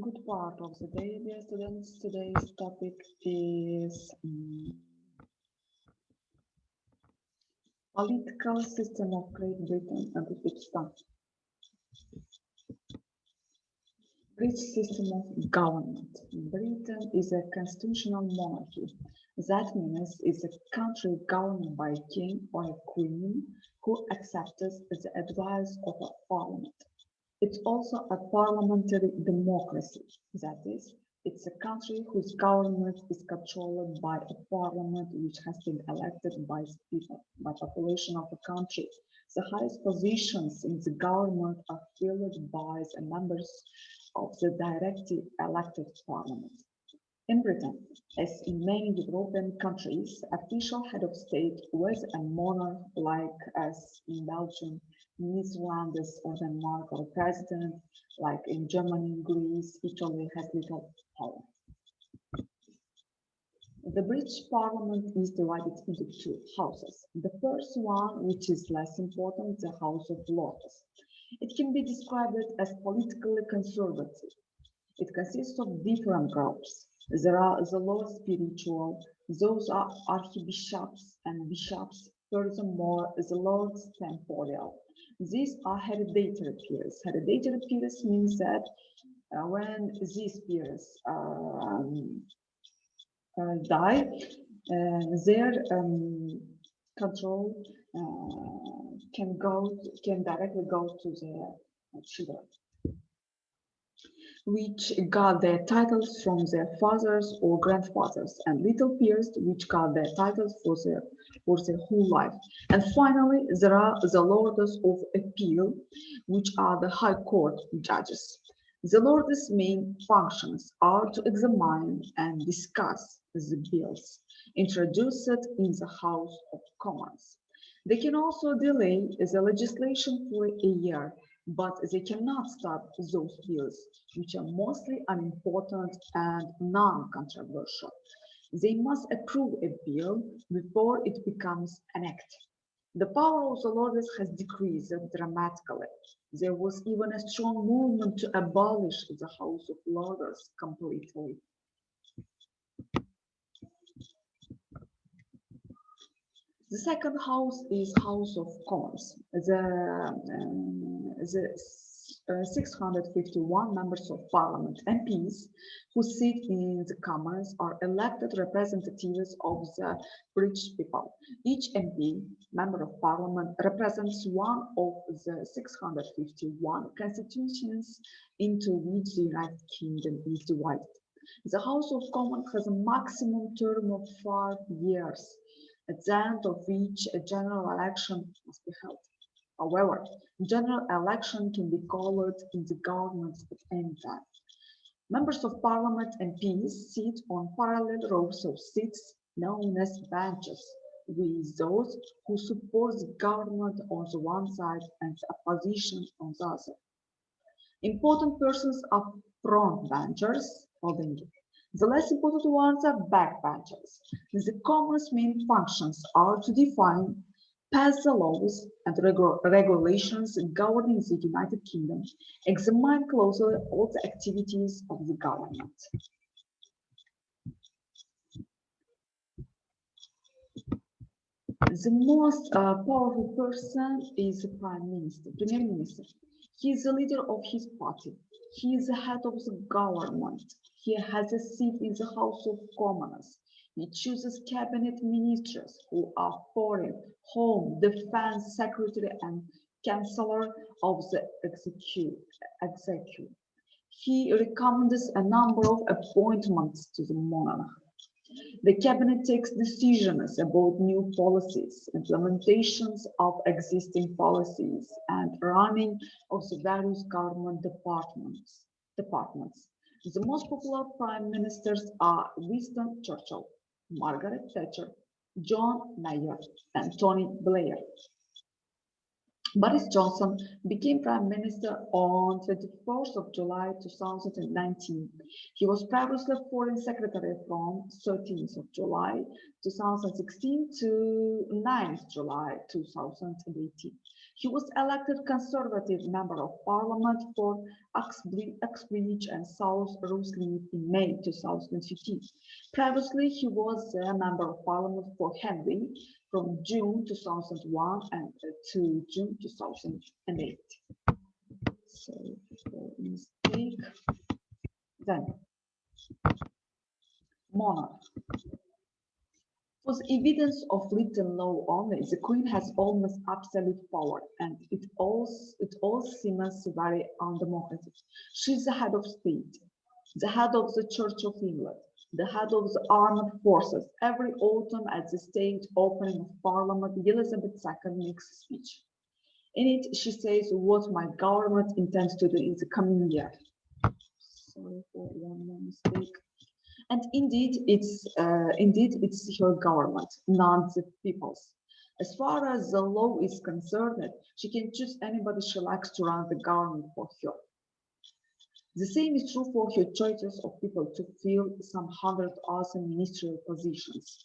Good part of the day, dear students. Today's topic is political system of Great Britain and Uzbekistan. British system of government. Britain is a constitutional monarchy. That means it's a country governed by a king or a queen who accepts the advice of a parliament. It's also a parliamentary democracy. That is, it's a country whose government is controlled by a parliament which has been elected by the people, by population of the country. The highest positions in the government are filled by the members of the directly elected parliament. In Britain, as in many European countries, official head of state was a monarch like as in Belgium, Netherlands or Denmark, or president like in Germany, Greece, Italy has little power. The British Parliament is divided into two houses. The first one, which is less important, the House of Lords. It can be described as politically conservative. It consists of different groups. There are the Lords Spiritual, those are archbishops and bishops. Furthermore, the Lords Temporal. These are hereditary peers. Hereditary peers means that when these peers die, their control can directly go to their children, which got their titles from their fathers or grandfathers, and little peers, which got their titles for their whole life. And finally, there are the Lords of Appeal, which are the High Court judges. The Lords' main functions are to examine and discuss the bills introduced in the House of Commons. They can also delay the legislation for a year, but they cannot stop those bills, which are mostly unimportant and non-controversial. They must approve a bill before it becomes an act. The power of the Lords has decreased dramatically. There was even a strong movement to abolish the House of Lords completely. The second house is House of Commons. The 651 members of parliament, MPs, who sit in the Commons are elected representatives of the British people. Each MP, member of parliament, represents one of the 651 constituencies into which the United Kingdom is divided. The House of Commons has a maximum term of 5 years, at the end of which a general election must be held. However, general election can be called in the government at any time. Members of parliament MPs sit on parallel rows of seats known as benches, with those who support the government on the one side and the opposition on the other. Important persons are front benchers, the less important ones are backbenchers. The Commons' main functions are to define, pass the laws and regulations governing the United Kingdom, examine closely all the activities of the government. The most powerful person is the Prime Minister, Premier Minister. He is the leader of his party. He is the head of the government. He has a seat in the House of Commons. He chooses cabinet ministers who are foreign, home, defense secretary and chancellor of the executive. He recommends a number of appointments to the monarch. The cabinet takes decisions about new policies, implementations of existing policies, and running of the various government departments. The most popular prime ministers are Winston Churchill, Margaret Thatcher, John Major, and Tony Blair. Boris Johnson became Prime Minister on 24th of July 2019. He was previously Foreign Secretary from 13th of July 2016 to 9th July 2018. He was elected Conservative Member of Parliament for Uxbridge and South Rusley in May 2015. Previously, he was a Member of Parliament for Henry from June 2001 and to June 2008. So, mistake. Then, monarch. Was evidence of written law only, the Queen has almost absolute power, and it all seems very undemocratic. She is the head of state, the head of the Church of England, the head of the armed forces. Every autumn at the state opening of Parliament, Elizabeth II makes a speech. In it, she says what my government intends to do in the coming year. Sorry for one more mistake. And indeed, it's her government, not the people's. As far as the law is concerned, she can choose anybody she likes to run the government for her. The same is true for her choices of people to fill some 100 other ministerial positions.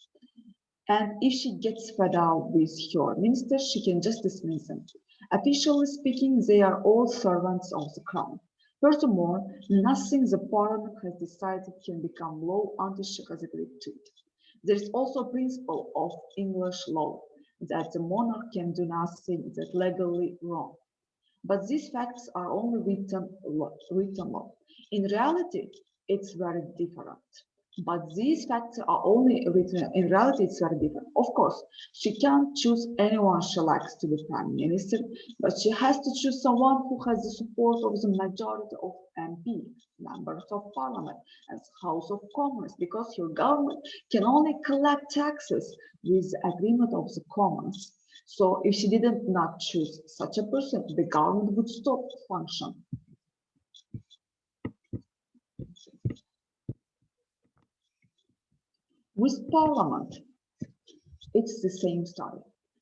And if she gets fed up with her ministers, she can just dismiss them. Officially speaking, they are all servants of the crown. Furthermore, nothing the parliament has decided can become law until she has agreed to it. There is also a principle of English law that the monarch can do nothing that's legally wrong. But these facts are only written law. In reality, it's very different. But these facts are only written. In reality, it's very different. Of course, she can't choose anyone she likes to be prime minister, but she has to choose someone who has the support of the majority of MP, members of parliament, and House of Commons, because her government can only collect taxes with the agreement of the Commons. So if she didn't not choose such a person, the government would stop function. With Parliament, it's the same story.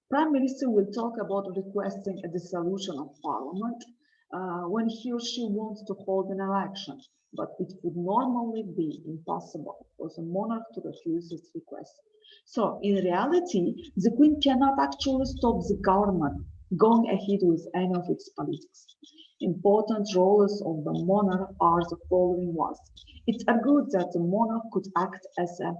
Prime Minister will talk about requesting a dissolution of Parliament when he or she wants to hold an election, but it would normally be impossible for the monarch to refuse this request. So in reality, the Queen cannot actually stop the government going ahead with any of its politics. Important roles of the monarch are the following ones. It's argued that the monarch could act as a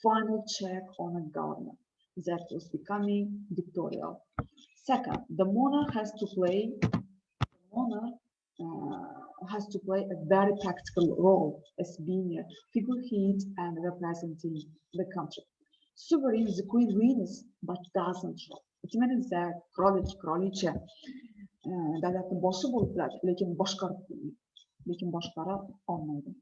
final check on a government that was becoming dictatorial. Second, the monarch has to play a very practical role as being a figurehead and representing the country. Sovereign, the Queen wins, but doesn't rule. It means that kraliçe devletin başı болып biladi, lekin boshqara olmaydi.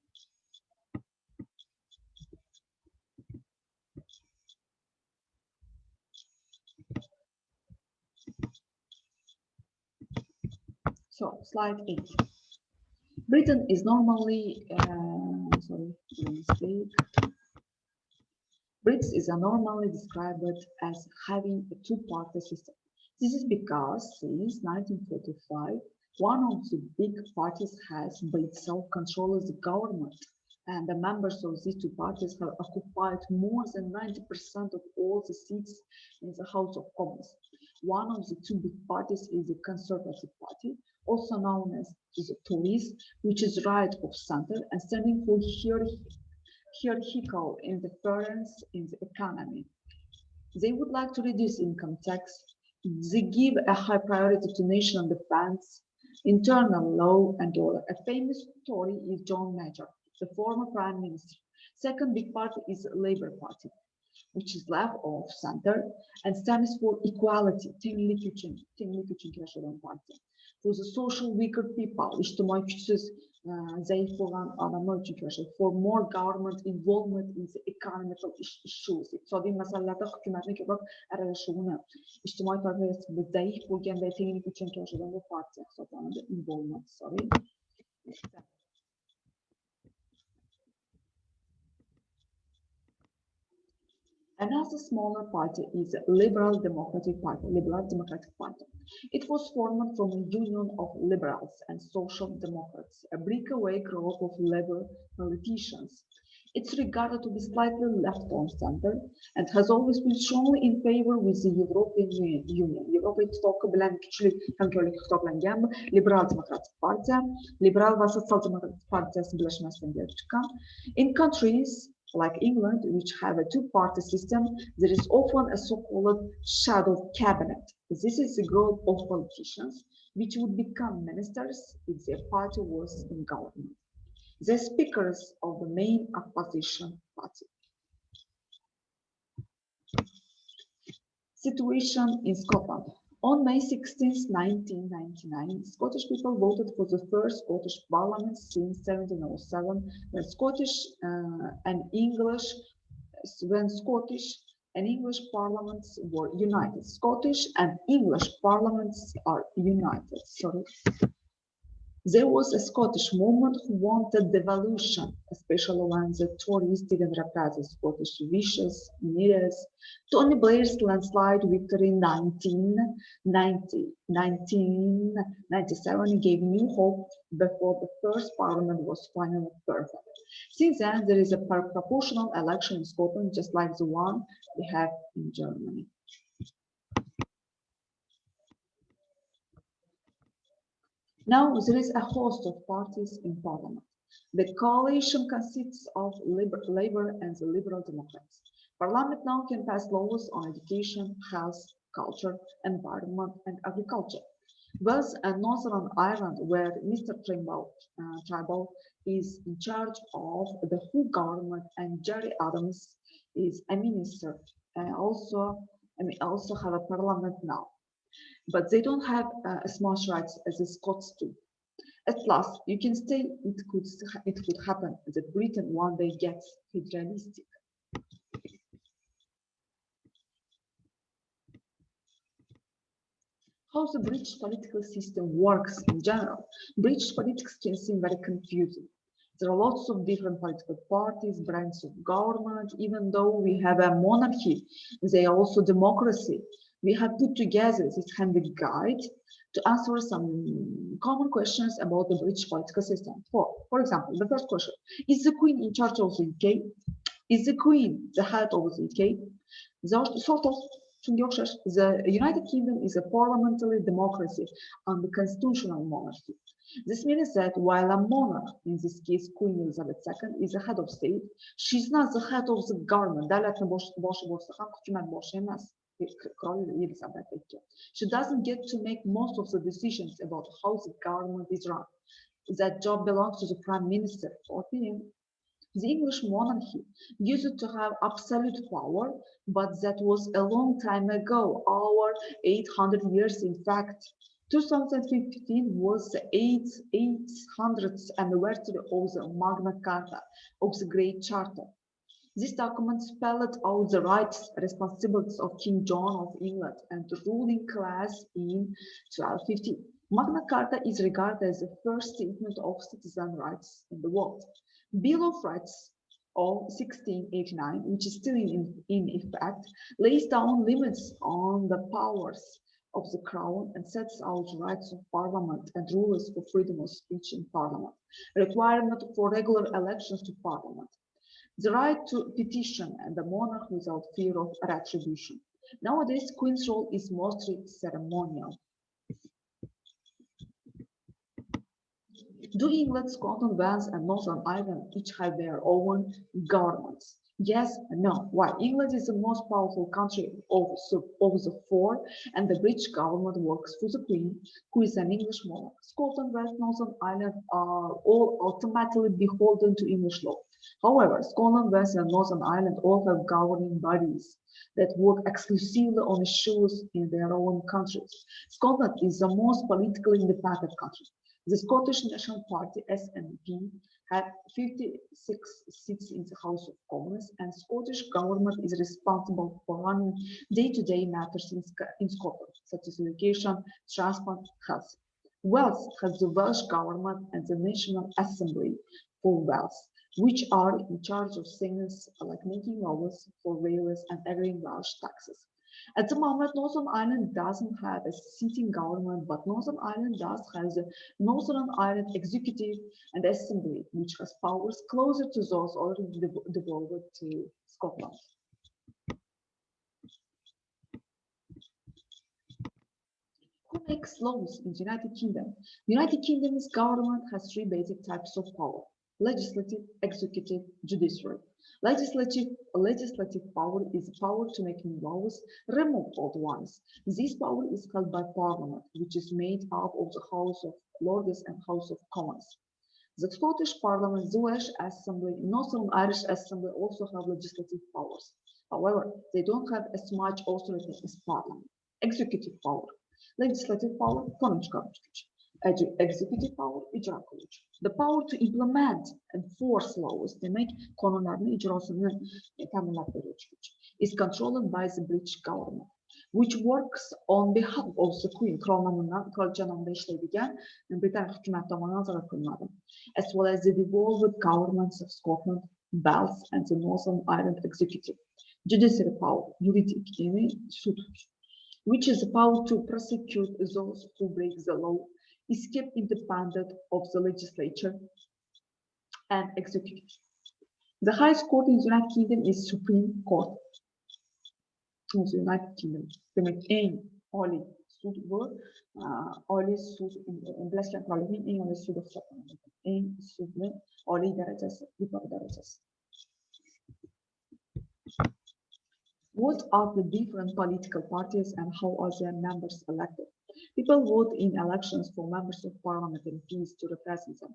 So, slide 8. Britain is normally, Britain is normally described as having a two-party system. This is because since 1945, one of the big parties has by itself controlled the government, and the members of these two parties have occupied more than 90% of all the seats in the House of Commons. One of the two big parties is the Conservative Party, also known as the Tories, which is right of center and standing for hierarchical interference in the economy. They would like to reduce income tax. They give a high priority to national defense, internal law and order. A famous Tory is John Major, the former prime minister. Second big party is the Labour Party, which is left of center and stands for equality, for the social weaker people, ijtimoiy kuchsiz, zaif bo'lgan odamlar uchun kurashadi, for more government involvement in the economical issues, iqtisodiy masalalarda hukumatning ko'proq aralashuvini, ijtimoiy toifada zaif bo'lgan va tenglik uchun kurashadigan bu partiya hisoblanadi, involvement, sorry. Another smaller party is the Liberal Democratic Party. It was formed from a union of liberals and social democrats, a breakaway group of Labour politicians. It's regarded to be slightly left on center and has always been strongly in favor with the European Union. Европа İttifakı bilen güçlü hamkorlik hisoblangan Liberal Demokratik Partiya, Liberal va Sotsial Demokratik Partiyasi birlashmasidan kelib chiqqan. In countries like England, which have a two-party system, there is often a so-called shadow cabinet. This is a group of politicians which would become ministers if their party was in government. The speakers of the main opposition party. Situation in Scotland. On May 16, 1999, Scottish people voted for the first Scottish Parliament since 1707, when Scottish and English parliaments were united. Scottish and English parliaments are united. Sorry. There was a Scottish movement who wanted devolution, especially when the Tories didn't repress the Scottish wishes, needs. Tony Blair's landslide victory in 1997 gave new hope before the first parliament was finally perfect. Since then, there is a proportional election in Scotland, just like the one we have in Germany. Now, there is a host of parties in parliament. The coalition consists of Labour and the Liberal Democrats. Parliament now can pass laws on education, health, culture, environment, and agriculture. Wales and Northern Ireland, where Mr. Trimble is in charge of the whole government, and Jerry Adams is a minister, and we also have a parliament now. But they don't have as much rights as the Scots do. At last, you can say it could happen that Britain one day gets federalistic. How the British political system works in general. British politics can seem very confusing. There are lots of different political parties, branches of government. Even though we have a monarchy, they are also democracy. We have put together this handy guide to answer some common questions about the British political system. For example, the first question, is the Queen in charge of the UK? Is the Queen the head of the UK? Sort of, the United Kingdom is a parliamentary democracy and the constitutional monarchy. This means that while a monarch, in this case Queen Elizabeth II, is the head of state, she's not the head of the government. She doesn't get to make most of the decisions about how the government is run. That job belongs to the Prime Minister or PM. The English monarchy used to have absolute power, but that was a long time ago, over 800 years in fact. 2015 was the 800th anniversary of the Magna Carta, of the Great Charter. This document spelled out the rights, responsibilities of King John of England and the ruling class in 1250. Magna Carta is regarded as the first statement of citizen rights in the world. Bill of Rights of 1689, which is still in effect, lays down limits on the powers of the crown and sets out rights of parliament and rules for freedom of speech in parliament, requirement for regular elections to parliament, the right to petition and the monarch without fear of retribution. Nowadays, Queen's role is mostly ceremonial. Do England, Scotland, Wales, and Northern Ireland each have their own governments? Yes and no. Why? England is the most powerful country of the four, and the British government works for the Queen, who is an English monarch. Scotland, Wales, Northern Ireland are all automatically beholden to English law. However, Scotland, Wales, and Northern Ireland all have governing bodies that work exclusively on issues in their own countries. Scotland is the most politically independent country. The Scottish National Party, SNP, had 56 seats in the House of Commons, and Scottish government is responsible for running day-to-day matters in Scotland, such as education, transport, health. Wales has the Welsh government and the National Assembly for Wales, which are in charge of things like making laws for railways and agreeing Welsh taxes. At the moment, Northern Ireland doesn't have a sitting government, but Northern Ireland does have the Northern Ireland Executive and Assembly, which has powers closer to those already devolved to Scotland. Who makes laws in the United Kingdom? The United Kingdom's government has three basic types of power: legislative, executive, judiciary. Legislative power is power to make new laws, remove old ones. This power is held by Parliament, which is made up of the House of Lords and House of Commons. The Scottish Parliament, the Welsh Assembly, Northern Irish Assembly also have legislative powers. However, they don't have as much authority as Parliament. Executive power. Legislative power, konuşkan güç. Executive power, icra kılıç. The power to implement and force laws demek kanunların icrasını təminat verici güç is controlled by the British government, which works on behalf of the Queen, kral namından, kraliçə namında işləyən Britaniya hökumət tomonidan nəzarət qılınır, as well as the devolved governments of Scotland, Wales, and the Northern Ireland Executive. Judiciary power, yuridik yani sud, which is the power to prosecute those who break the law, is kept independent of the legislature and executive. The highest court in the United Kingdom is Supreme Court of the United Kingdom. Demek en Ali sud bu, Ali sud, Birleşmiş Krallık'ın en Ali sudu hesaplanır. En sudlu Ali derecesi, yukarı derecesi. What are the different political parties and how are their members elected? People vote in elections for members of parliament and MPs to represent them.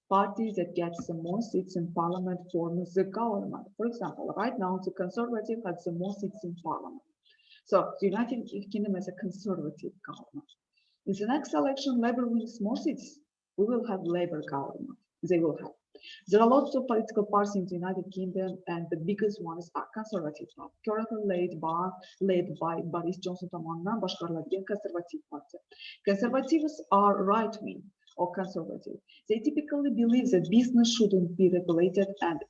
Parties that get the most seats in parliament form the government. For example, right now the Conservative has the most seats in parliament. So the United Kingdom has a conservative government. In the next election, Labour wins more seats. We will have Labour government. They will have. There are lots of political parties in the United Kingdom, and the biggest ones are Conservative Party, currently led by Boris Johnson tomonidan boshqariladigan Conservative Party. Conservatives are right-wing or conservative. They typically believe that business shouldn't be regulated and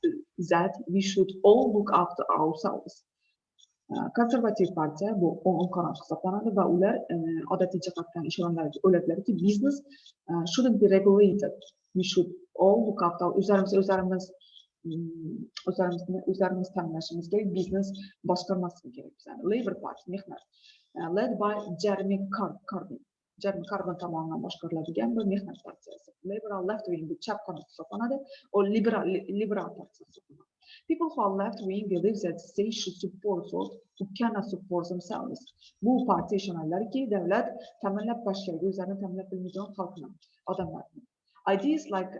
that we should all look after ourselves. Konservativ partiya bu o'ng qanot hisoblanadi va ular odatiy jihatdan ishonadilarki, o'yladilarki, business shouldn't be regulated. We should all look after o'zlarimiz ta'minlashimiz kerak, business boshqarmasligi kerak bizani. Labour Party, mehnat, led by Jeremy Corbyn. Jeremy Corbyn tomonidan boshqariladigan bir mehnat partiyasi. Liberal left-wing bu chap qanot hisoblanadi, o liberal partiya hisoblanadi. People who are left-wing believe that they should support those who cannot support themselves. Bu partiya ishonadilarki, davlat ta'minlab boshqaradi, o'zlarini ta'minlab bilmaydigan xalqni, odamlarni. Ideas like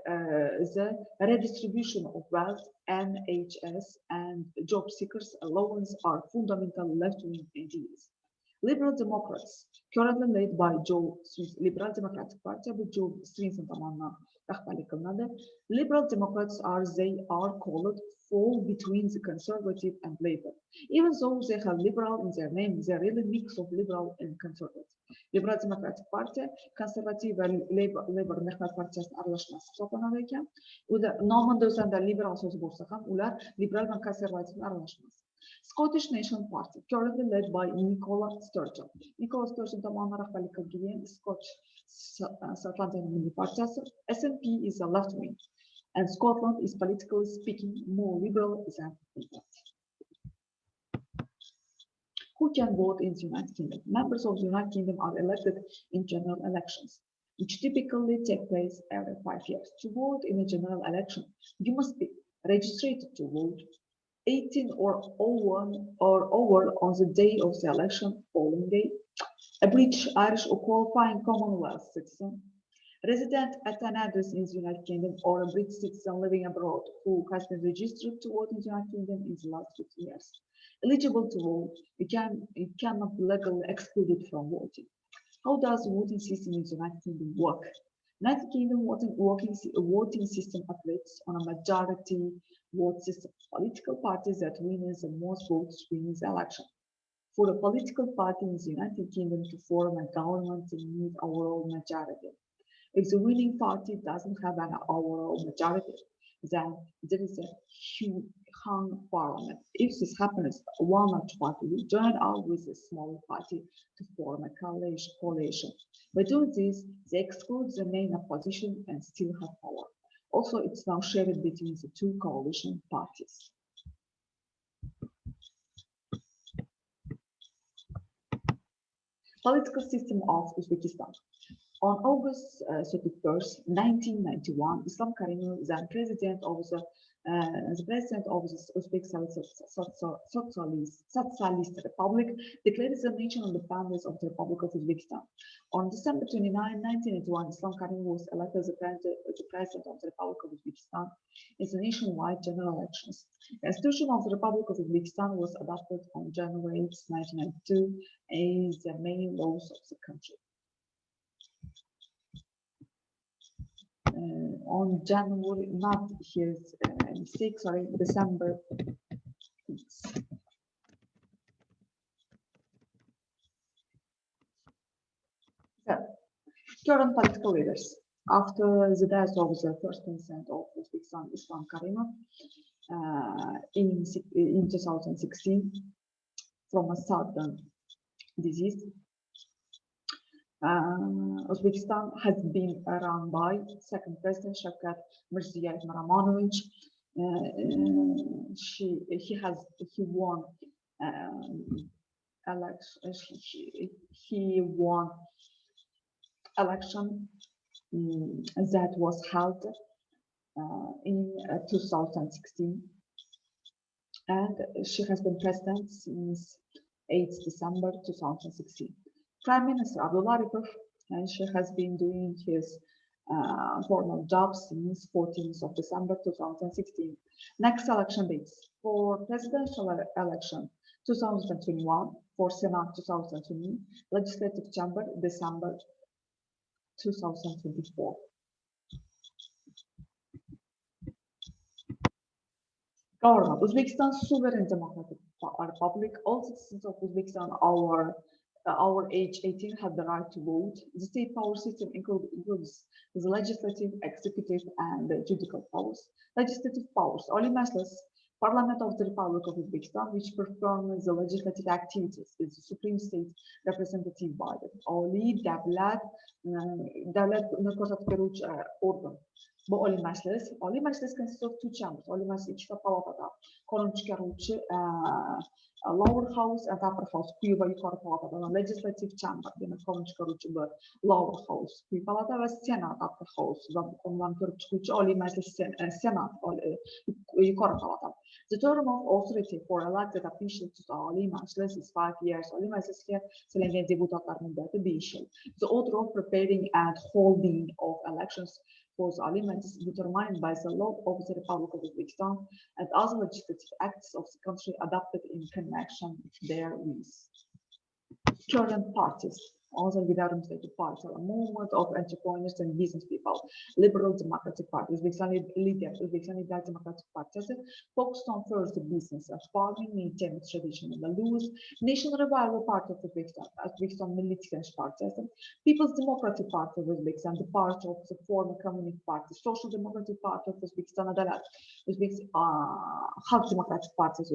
the redistribution of wealth, NHS, and job seekers allowance are fundamental left-wing ideas. Liberal Democrats, currently led by Joe Smith, Liberal Democratic Party, bu Joe Smith tomonidan rahbarlik qilinadi. Liberal Democrats they are called fall between the Conservative and Labour. Even though they have liberal in their name, they are really a mix of liberal and conservative. Liberal Democratic Party, Conservative va Labour mehnat partiyasining aralashmasi hisoblanadi ekan. Nomida o'zida liberal so'zi bo'lsa ham, ular liberal va konservativning aralashmasi. Scottish National Party, currently led by Nicola Sturgeon. Nicola Sturgeon tomonidan rahbarlik qilgan Scottish Shotlandiyaning milliy partiyasi. SNP is a left-wing, and Scotland is politically speaking more liberal than England. Who can vote in the United Kingdom? Members of the United Kingdom are elected in general elections, which typically take place every 5 years. To vote in a general election, you must be registered to vote 18 or over on the day of the election, polling day, a British, Irish, or qualifying Commonwealth citizen, resident at an address in the United Kingdom, or a British citizen living abroad who has been registered to vote in the United Kingdom in the last 50 years. Eligible to vote, you cannot be legally excluded from voting. How does the voting system in the United Kingdom work? United Kingdom voting system operates on a majority vote system. Political parties that win the most votes win the election. For a political party in the United Kingdom to form a government, they need overall majority. If the winning party doesn't have an overall majority, then there is a hung parliament. If this happens, one large party will join out with a smaller party to form a coalition. By doing this, they exclude the main opposition and still have power. Also, it's now shared between the two coalition parties. Political system of Uzbekistan. On August 31st, 1991, Islam Karimov, the president of the Uzbek Socialist Republic, declared the nation on the boundaries of the Republic of Uzbekistan. On December 29, 1981, Islam Karimov was elected as the president of the Republic of Uzbekistan in the nationwide general elections. The Constitution of the Republic of Uzbekistan was adopted on January 8, 1992, as the main laws of the country. On January, not here's mistake, sorry, December. So, current political leaders. After the death of the first president of Uzbekistan, Islam Karimov, in 2016, from a sudden disease, Uzbekistan has been run by second president Shavkat Mirziyoyev-Maramonovich. He won election that was held in 2016, and she has been president since 8 December 2016. Prime Minister Abdullah Aripov, and she has been doing his formal job since 14th of December 2016. Next election dates for presidential election 2021, for Senate 2020, Legislative Chamber December 2024. Government. Uzbekistan sovereign democratic republic. All citizens of Uzbekistan our age 18 have the right to vote. The state power system includes the legislative, executive, and the judicial powers. Legislative powers. Oli Majlis, Parliament of the Republic of Uzbekistan, which performs the legislative activities, is the supreme state representative body. Oli Davlat organ. Oli Majlis consists of two chambers. Oli Majlis ikkita palatada. Qonun chiqaruvchi lower house and upper house, quyi va yuqori palatada. Legislative chamber, demak qonun chiqaruvchi bir lower house, quyi palata va senat upper house va qonunlarni ko'rib chiquvchi Oliy Majlis senat yuqori palata. The term of authority for elected officials to Oliy Majlis is 5 years. Oliy Majlisga saylangan deputatlar muddati 5 yil. The order of preparing and holding of elections for the Oliy Majlis is determined by the law of the Republic of Uzbekistan and other legislative acts of the country adopted in connection therewith. Current parties. Also, Gidarımızdaki party, a movement of entrepreneurs and business people, Liberal Democratic Party, Uzbekistan Liberal Democratic Party, focused on first business and farming, maintaining tradition and values, National Revival Party of Uzbekistan Milli Tiklanish Partiyasi, People's Democratic Party of Uzbekistan, the party of the former Communist Party, Social Democratic Party of Uzbekistan Adalat, Xalq Demokratik Partiyasi,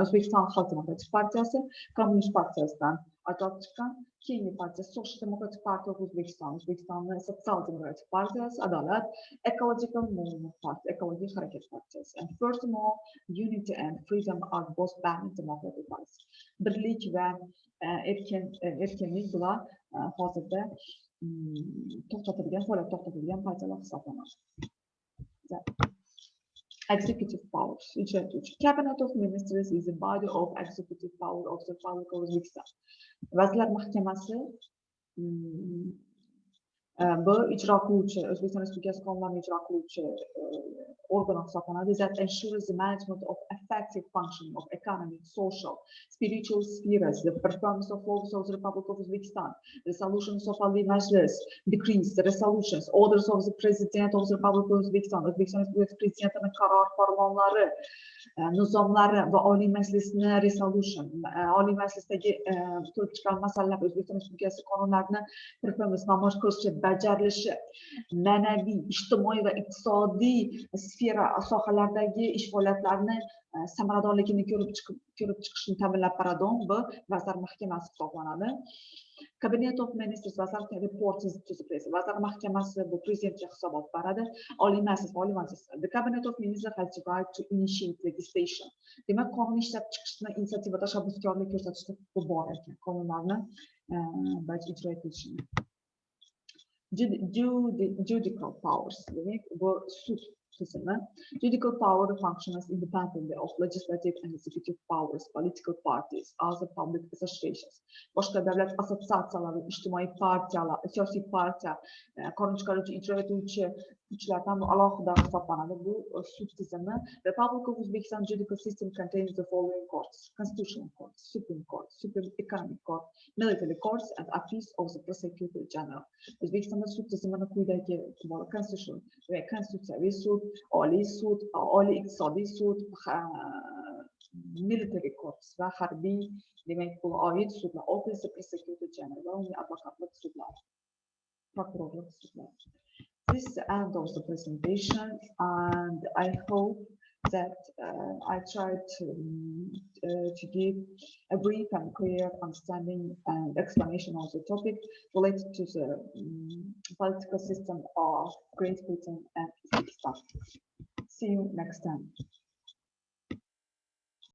Uzbekistan Xalq Demokratik Partiyasi, Communist Partiyasidan ajralib chiqqan keyingi partiya Social Democratic Party of Uzbekistan, Uzbekistan Sotsial Demokratik Partiyasi, Adalat, Ecological Movement Party, Ekologik Harakat Partiyasi. And furthermore, Unity and Freedom are both banned democratic parties. Birlik va erkinlik bular hozirda faoliyat to'xtatilgan partiyalar hisoblanadi. Executive powers. Cabinet of Ministers is a body of executive power of the Republic of Uzbekistan. Vazirlar Mahkamasi bu ijro qiluvchi, O'zbekiston Respublikasi qonunlarini ijro qiluvchi organ hisoblanadi that ensures the management of effective functioning of economic, social, spiritual spheres, the performance of laws of the Republic of Uzbekistan, resolutions of Oliy Majlis, decrees, resolutions, orders of the President of the Republic of Uzbekistan, O'zbekiston Respublikasi Prezidentining qaror farmonlari, nizomlari va Oliy Majlisni resolution, Oliy Majlisdagi ko'rib chiqqan masalalar, O'zbekiston Respublikasi qonunlarini performance namoyish qilishi, bajarilishi, ma'naviy, ijtimoiy va iqtisodiy sfera sohalardagi ish faoliyatlarini samaradorligini ko'rib chiqishni ta'minlab beradigan bu vazir mahkamasi hisoblanadi. Cabinet of Ministers vazir reports to the President. Vazir mahkamasi bu prezidentga hisobot beradi. Oliy Majlis. The Cabinet of Ministers has the right to initiate legislation. Demak, qonun ishlab chiqishni inisiativa tashabbuskorlik ko'rsatishda huquqi bor ekan. Qonunlarni ijro etishni. Judicial powers. Demak, bu sud tizimi. Judicial power functions independently of legislative and executive powers, political parties, other public associations. Boshqa davlat assotsiatsiyalari, ijtimoiy partiyalar, siyosiy partiya, qonun chiqaruvchi, ijro etuvchi kuchlardan alohida hisoblanadi. Bu sud tizimi. Republic of Uzbekistan judicial system contains the following courts: Constitutional Court, Supreme Court, Supreme Economic Court, Military Courts, and Office of the Prosecutor General. O'zbekistonda sud tizimini quyidagi Constitution, Konstitutsiyaviy sud, Oliy sud, Oliy iqtisodiy sud, Military Courts va harbiy, demak bu oid sudlar, Office of the Prosecutor General va uning advokatlik sudlari, prokurorlik sudlari. This is the end of the presentation, and I hope that I tried to give a brief and clear understanding and explanation of the topic related to the political system of Great Britain and Uzbekistan. See you next time.